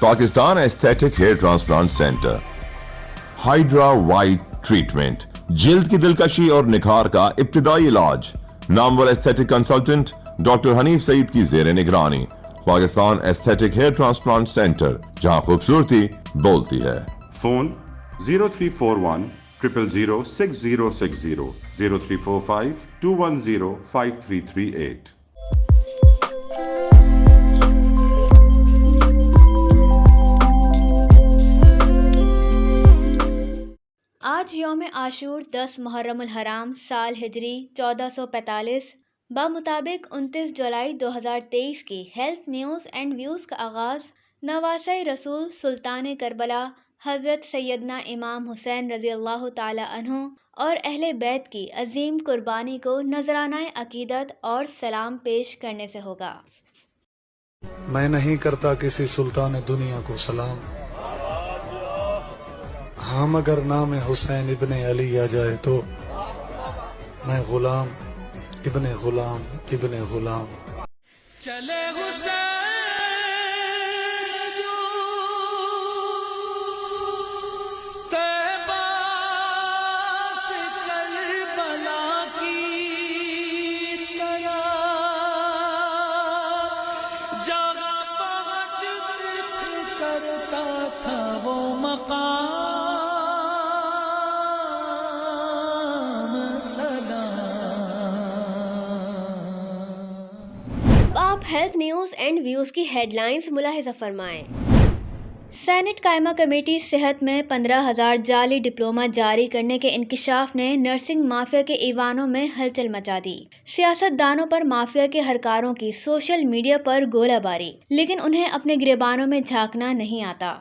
Pakistan aesthetic hair transplant centre. Hydra white treatment, جلد کی دلکشی اور نکھار کا ابتدائی علاج. نامور aesthetic consultant doctor Hanif Saeed کی زیر نگرانی. Pakistan aesthetic hair transplant centre, جہاں خوبصورتی بولتی ہے. فون 0341 000 6060 0345 210 5338. آج یوم عاشور 10 محرم الحرام سال ہجری 1445 بمطابق 29 جولائی 2023 کی ہیلتھ نیوز اینڈ ویوز کا آغاز نواسہ رسول سلطان کربلا حضرت سیدنا امام حسین رضی اللہ تعالی عنہ اور اہل بیت کی عظیم قربانی کو نذرانہ عقیدت اور سلام پیش کرنے سے ہوگا. میں نہیں کرتا کسی سلطان دنیا کو سلام, ہاں مگر نام حسین ابن علی آ جائے تو میں غلام ابن غلام ابن غلام. چلے حسین جو طیبہ سے کربلا کی طرح جہاں پہنچ کرتا تھا وہ مقام ہیلتھ نیوز اینڈ ویوز کی ہیڈ لائنز ملاحظہ فرمائیں. سینٹ قائمہ کمیٹی صحت میں 15,000 جعلی ڈپلوما جاری کرنے کے انکشاف نے نرسنگ مافیا کے ایوانوں میں ہلچل مچا دی. سیاست دانوں پر مافیا کے ہرکاروں کی سوشل میڈیا پر گولہ باری, لیکن انہیں اپنے گریبانوں میں جھانکنا نہیں آتا.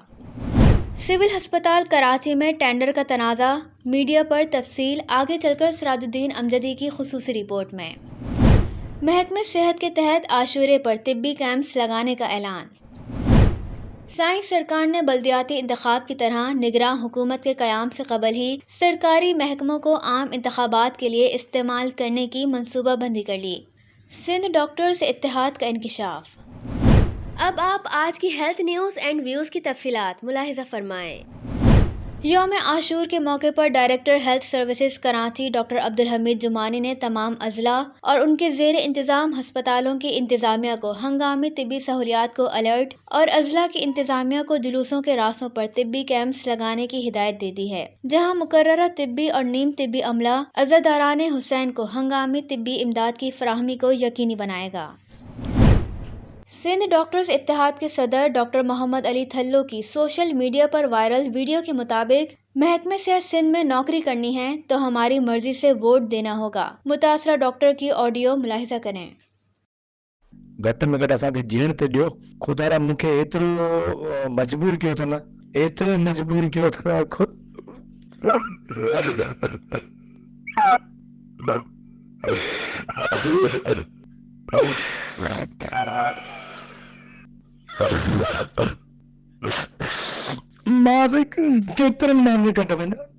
سول ہسپتال کراچی میں ٹینڈر کا تنازع, میڈیا پر تفصیل آگے چل کر سراج الدین امجدی کی خصوصی رپورٹ میں. محکمہ صحت کے تحت عاشورے پر طبی کیمپس لگانے کا اعلان. سائنس سرکار نے بلدیاتی انتخاب کی طرح نگراں حکومت کے قیام سے قبل ہی سرکاری محکموں کو عام انتخابات کے لیے استعمال کرنے کی منصوبہ بندی کر لی. سندھ ڈاکٹرز اتحاد کا انکشاف. اب آپ آج کی ہیلتھ نیوز اینڈ ویوز کی تفصیلات ملاحظہ فرمائیں. یوم عاشور کے موقع پر director health services Karachi doctor Abdul Hamid جمانی نے تمام اضلاع اور ان کے زیر انتظام ہسپتالوں کی انتظامیہ کو ہنگامی طبی سہولیات کو الرٹ اور اضلاع کی انتظامیہ کو جلوسوں کے راستوں پر طبی کیمپس لگانے کی ہدایت دے دی ہے, جہاں مقررہ طبی اور نیم طبی عملہ عزاداران حسین کو ہنگامی طبی امداد کی فراہمی کو یقینی بنائے گا. سندھ ڈاکٹرز اتحاد کے صدر ڈاکٹر محمد علی تھلو کی سوشل میڈیا پر وائرل ویڈیو کے مطابق محکمہ صحت سندھ میں نوکری کرنی ہے تو ہماری مرضی سے ووٹ دینا ہوگا. متاثرہ ڈاکٹر کی آڈیو ملاحظہ کریں. گھٹ میں گھٹ اساں کي جيڻ ته ڏيو. خدا را مونکي ايترو مجبور کيو ٿا نه, ايترو مجبور کيو ٿا خود ماسك كيترن مهنگي کٽ وڃ.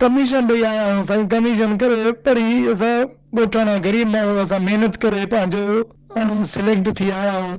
کميشن ڏيئي آيا آهيون سائين. کميشن ڪري پڙهي اسان ڳوٺاڻا غريب ماڻهو اسان محنت ڪري پنهنجو سليڪٽ ٿي آيا آهيون.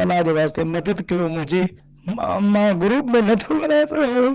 ان جي واسطے مدد ڪيو منهنجي. مان گروپ ۾ نٿو ڳالهائي سگهان.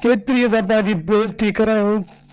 ڪيتري اسان پنهنجي بيزتي ڪرايون,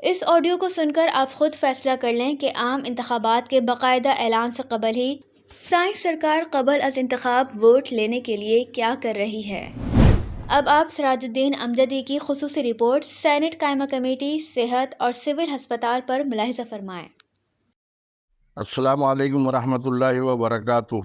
اس آڈیو کو سن کر آپ خود فیصلہ کر لیں کہ عام انتخابات کے باقاعدہ اعلان سے قبل ہی سائنس سرکار قبل از انتخاب ووٹ لینے کے لیے کیا کر رہی ہے. اب آپ سراج الدین امجدی کی خصوصی رپورٹ سینٹ قائمہ کمیٹی صحت اور سول ہسپتال پر ملاحظہ فرمائیں. السلام علیکم ورحمۃ اللہ وبرکاتہ.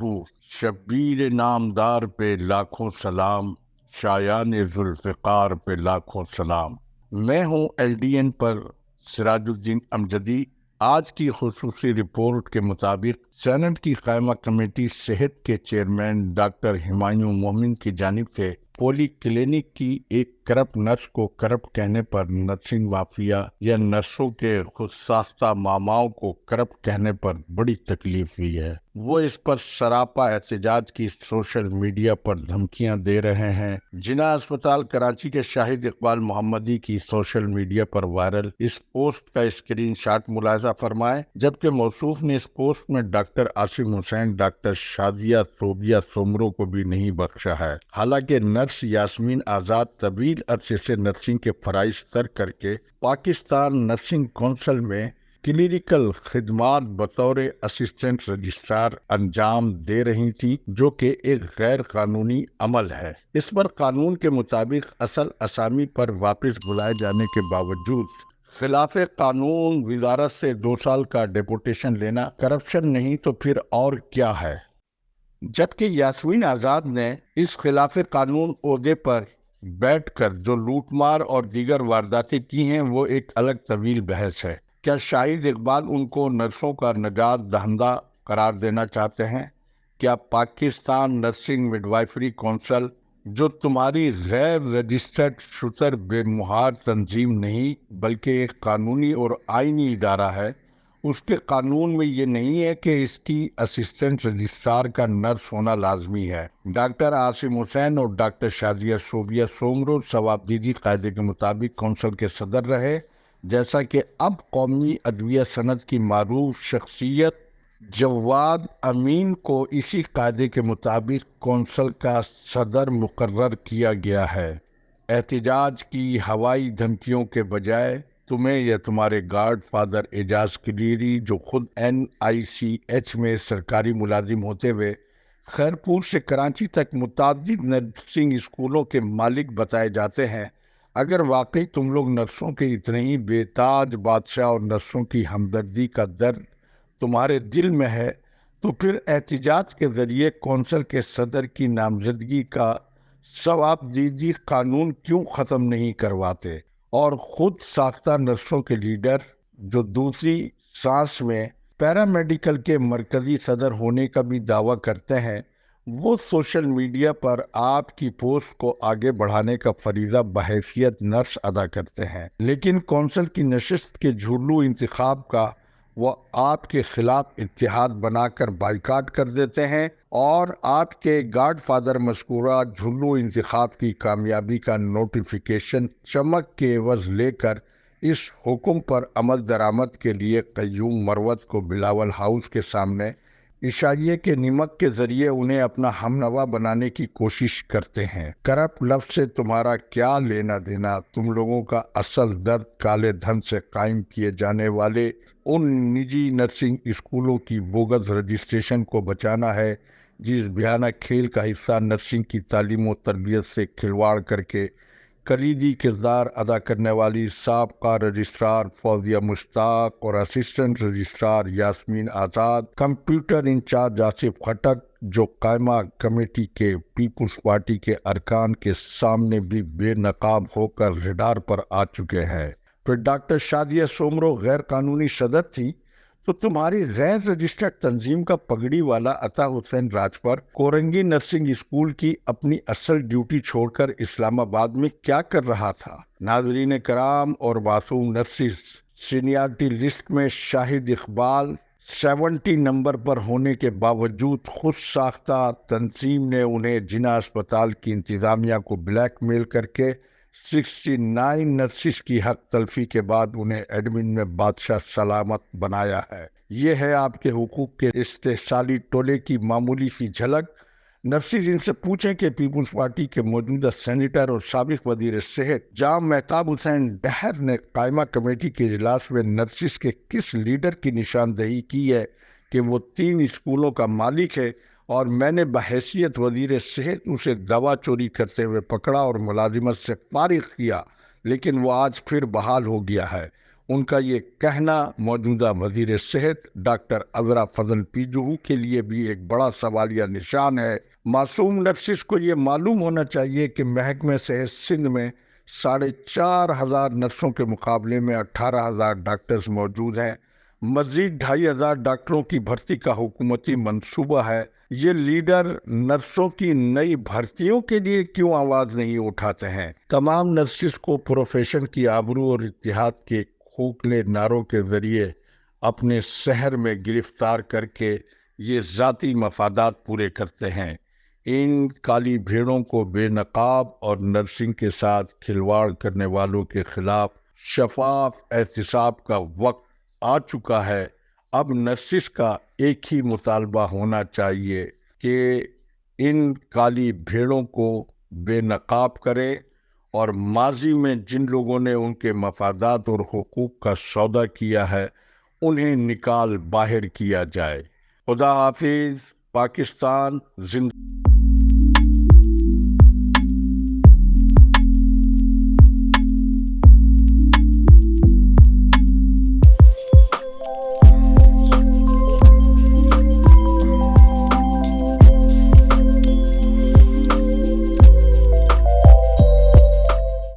شبیر نامدار پہ لاکھوں سلام، شایان ذوالفقار پہ لاکھوں سلام۔ میں ہوں LDN پر سراج الدین امجدی۔ آج کی خصوصی رپورٹ کے مطابق سینٹ کی قائمہ کمیٹی صحت کے چیئرمین ڈاکٹر ہمایوں مومن کی جانب سے پولی کلینک کی ایک کرپٹ نرس کو کرپٹ کہنے پر نرسنگ مافیا یا نرسوں کے خود ساختہ ماماؤں کو کرپٹ کہنے پر بڑی تکلیف ہوئی ہے۔ وہ اس پر سراپا احتجاج کی سوشل میڈیا پر دھمکیاں دے رہے ہیں۔ جناح اسپتال کراچی کے شاہد اقبال محمدی کی سوشل میڈیا پر وائرل اس پوسٹ کا اسکرین شاٹ ملاحظہ فرمائیں، جبکہ موصوف نے اس پوسٹ میں ڈاکٹر عاصم حسین، ڈاکٹر شادیہ صوبیہ سومرو کو بھی نہیں بخشا ہے۔ حالانکہ نرس یاسمین آزاد طویل عرصے سے نرسنگ کے فرائض سر کر کے پاکستان نرسنگ کونسل میں کلینیکل خدمات بطور اسسٹنٹ رجسٹرار انجام دے رہی تھی، جو کہ ایک غیر قانونی عمل ہے۔ اس پر قانون کے مطابق اصل اسامی پر واپس بلائے جانے کے باوجود خلاف قانون وزارت سے 2 سال کا ڈیپوٹیشن لینا کرپشن نہیں تو پھر اور کیا ہے؟ جبکہ یاسمین آزاد نے اس خلاف قانون عہدے پر بیٹھ کر جو لوٹ مار اور دیگر وارداتیں کی ہیں وہ ایک الگ طویل بحث ہے۔ کیا شاہد اقبال ان کو نرسوں کا نجات دہندہ قرار دینا چاہتے ہیں؟ کیا پاکستان نرسنگ مڈوائفری کونسل، جو تمہاری غیر رجسٹرڈ شتر بے مہار تنظیم نہیں بلکہ ایک قانونی اور آئینی ادارہ ہے، اس کے قانون میں یہ نہیں ہے کہ اس کی اسسٹنٹ رجسٹرار کا نرس ہونا لازمی ہے؟ ڈاکٹر عاصم حسین اور ڈاکٹر شادیہ صوبیہ سومرو ثوابدیدی قاعدے کے مطابق کونسل کے صدر رہے، جیسا کہ اب قومی ادویہ صنعت کی معروف شخصیت جواد امین کو اسی قاعدے کے مطابق کونسل کا صدر مقرر کیا گیا ہے۔ احتجاج کی ہوائی دھمکیوں کے بجائے تمہیں یا تمہارے گاڈ فادر اعجاز کلیری، جو خود NICH میں سرکاری ملازم ہوتے ہوئے خیرپور سے کراچی تک متعدد نرسنگ اسکولوں کے مالک بتائے جاتے ہیں، اگر واقعی تم لوگ نرسوں کے اتنے ہی بے تاج بادشاہ اور نرسوں کی ہمدردی کا درد تمہارے دل میں ہے، تو پھر احتجاج کے ذریعے کونسل کے صدر کی نامزدگی کا ثوابدیدی قانون کیوں ختم نہیں کرواتے؟ اور خود ساختہ نرسوں کے لیڈر جو دوسری سانس میں پیرامیڈیکل کے مرکزی صدر ہونے کا بھی دعویٰ کرتے ہیں، وہ سوشل میڈیا پر آپ کی پوسٹ کو آگے بڑھانے کا فریضہ بحیثیت نرس ادا کرتے ہیں، لیکن کونسل کی نشست کے جھولو انتخاب کا وہ آپ کے خلاف اتحاد بنا کر بائیکاٹ کر دیتے ہیں، اور آپ کے گاڈ فادر مذکورہ جھلو انتخاب کی کامیابی کا نوٹیفیکیشن چمک کے عوض لے کر اس حکم پر عمل درآمد کے لیے قیوم مروت کو بلاول ہاؤس کے سامنے عشائیے کے نمک کے ذریعے انہیں اپنا ہمنوا بنانے کی کوشش کرتے ہیں۔ کرپٹ لفظ سے تمہارا کیا لینا دینا؟ تم لوگوں کا اصل درد کالے دھن سے قائم کیے جانے والے ان نجی نرسنگ اسکولوں کی بوگس رجسٹریشن کو بچانا ہے، جس بھیانہ کھیل کا حصہ نرسنگ کی تعلیم و تربیت سے کھلواڑ کر کے کلیدی کردار ادا کرنے والی سابقہ رجسٹرار فوزیہ مشتاق اور اسسٹنٹ رجسٹرار یاسمین آزاد، کمپیوٹر انچارج آصف خٹک، جو قائمہ کمیٹی کے پیپلز پارٹی کے ارکان کے سامنے بھی بے نقاب ہو کر ریڈار پر آ چکے ہیں۔ پھر ڈاکٹر شادیہ سومرو غیر قانونی صدر تھی، تو تمہاری غیر رجسٹرڈ تنظیم کا پگڑی والا عطا حسین راجپر کورنگی نرسنگ اسکول کی اپنی اصل ڈیوٹی چھوڑ کر اسلام آباد میں کیا کر رہا تھا؟ ناظرین کرام اور معصوم نرسز، سینیارٹی لسٹ میں شاہد اقبال 70 نمبر پر ہونے کے باوجود خود ساختہ تنظیم نے انہیں جناح اسپتال کی انتظامیہ کو بلیک میل کر کے 69 نرسز کی حق تلفی کے بعد انہیں ایڈمن میں بادشاہ سلامت بنایا ہے۔ یہ ہے آپ کے حقوق کے استحصالی ٹولے کی معمولی سی جھلک۔ نرسز ان سے پوچھیں کہ پیپلز پارٹی کے موجودہ سینیٹر اور سابق وزیر صحت جام مہتاب حسین ڈہر نے قائمہ کمیٹی کے اجلاس میں نرسز کے کس لیڈر کی نشاندہی کی ہے کہ وہ 3 اسکولوں کا مالک ہے، اور میں نے بحیثیت وزیر صحت اسے دوا چوری کرتے ہوئے پکڑا اور ملازمت سے فارغ کیا، لیکن وہ آج پھر بحال ہو گیا ہے۔ ان کا یہ کہنا موجودہ وزیر صحت ڈاکٹر عذرا فضل پیجو کے لیے بھی ایک بڑا سوالیہ نشان ہے۔ معصوم نرسز کو یہ معلوم ہونا چاہیے کہ محکمہ صحت سندھ میں 4,500 نرسوں کے مقابلے میں 18,000 ڈاکٹرز موجود ہیں۔ مزید 2,500 ڈاکٹروں کی بھرتی کا حکومتی منصوبہ ہے۔ یہ لیڈر نرسوں کی نئی بھرتیوں کے لیے کیوں آواز نہیں اٹھاتے ہیں؟ تمام نرسز کو پروفیشن کی آبرو اور اتحاد کے کھوکھلے نعروں کے ذریعے اپنے شہر میں گرفتار کر کے یہ ذاتی مفادات پورے کرتے ہیں۔ ان کالی بھیڑوں کو بے نقاب اور نرسنگ کے ساتھ کھلواڑ کرنے والوں کے خلاف شفاف احتساب کا وقت آ چکا ہے۔ اب نرسز کا ایک ہی مطالبہ ہونا چاہیے کہ ان کالی بھیڑوں کو بے نقاب کرے اور ماضی میں جن لوگوں نے ان کے مفادات اور حقوق کا سودا کیا ہے انہیں نکال باہر کیا جائے۔ خدا حافظ۔ پاکستان زندہ